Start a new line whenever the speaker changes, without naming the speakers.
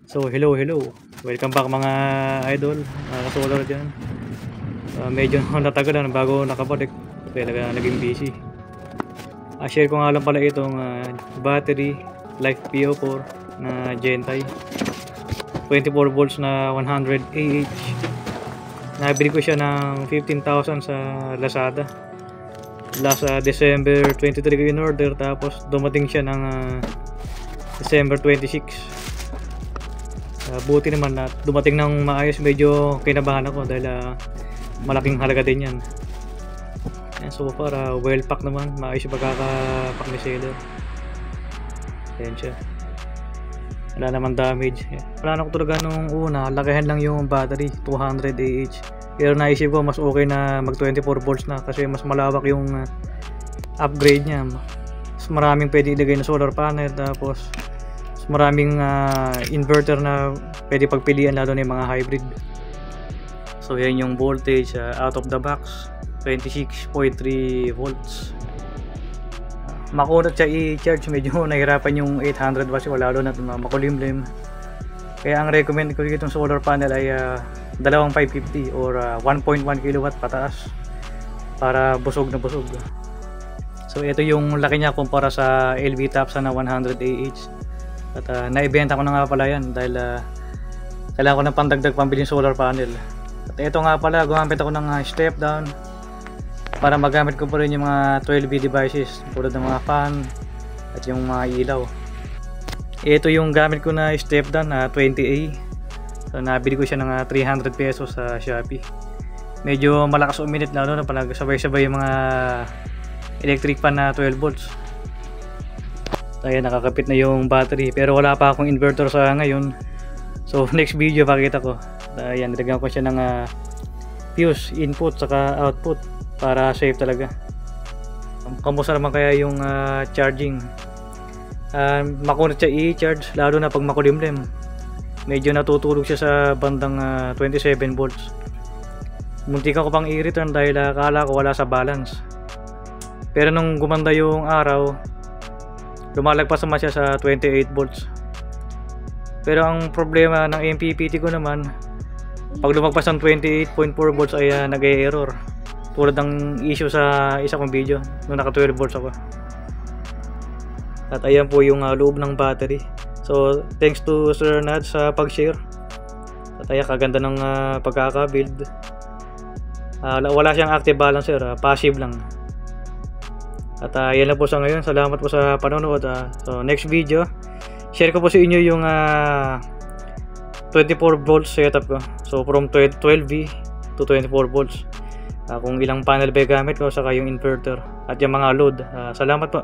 So hello. Welcome back mga idol, mga kasolar dyan. Medyo natagal na bago nakabalik. Talaga naging busy. Share ko nga lang pala itong battery Life PO4 na Gentai 24 volts na 100 Ah. Nabili ko siya ng 15,000 sa Lazada. Last December 23 ko in order, tapos dumating siya ng December 26. Buti naman na dumating ng maayos. Medyo kinabahan ako dahil malaking halaga din yan. And so far well packed naman, maayos yung pagkakapack ni seller. Ayan siya, wala naman damage. Wala ko talaga nung una, lakihan lang yung battery 200 Ah, pero naisip ko mas okay na mag 24 volts na kasi mas malawak yung upgrade niya. Mas maraming pwede ilagay na solar panel, tapos maraming inverter na pwede pagpilian, lalo na yung mga hybrid. So yan yung voltage out of the box, 26.3 volts. Makunat siya i-charge, medyo nahirapan yung 800 watts, lalo na makulimlim. Kaya ang recommend ko itong solar panel ay dalawang 550 or 1.1 kilowatt pataas para busog na busog. So ito yung laki niya kumpara sa LV Tapsa na 100 Ah. At naibenta ko na nga pala yan dahil kailangan ko ng pandagdag pambiling solar panel. At ito nga pala, gumamit ako ng step down para magamit ko pa rin yung mga 12V devices tulad ng mga fan at yung mga ilaw. Ito yung gamit ko na step down na 20A. So nabili ko siya ng 300 pesos sa Shopee. Medyo malakas uminit, lalo na pala sabay-sabay yung mga electric fan na 12 volts. Ayan, nakakapit na yung battery, pero wala pa akong inverter sa ngayon. So next video pakita ko. Ayan, nilagyan ko siya ng fuse input saka output para safe talaga. Kamusta naman kaya yung charging? Makunat siya i-charge, lalo na pag makulimlim. Medyo natutulog siya sa bandang 27 volts. Muntikan ko pang i-return dahil akala ko wala sa balance. Pero nung gumanda yung araw, lumalagpas naman siya sa 28 volts. Pero ang problema ng MPPT ko naman, pag lumagpas ng 28.4 volts ay nag-e-error. Tulad ng issue sa isa kong video nung naka 12 volts ako. At ayan po yung loob ng battery. So thanks to Sir Nad sa pag-share. At ayan, kaganda ng pagkaka-build. Wala siyang active balancer, passive lang. At yan lang po sa ngayon. Salamat po sa panonood. So next video, share ko po sa inyo yung 24 volts setup ko. So from 12V to 24 volts. Kung ilang panel ba gamit ko, saka yung inverter at yung mga load. Salamat po.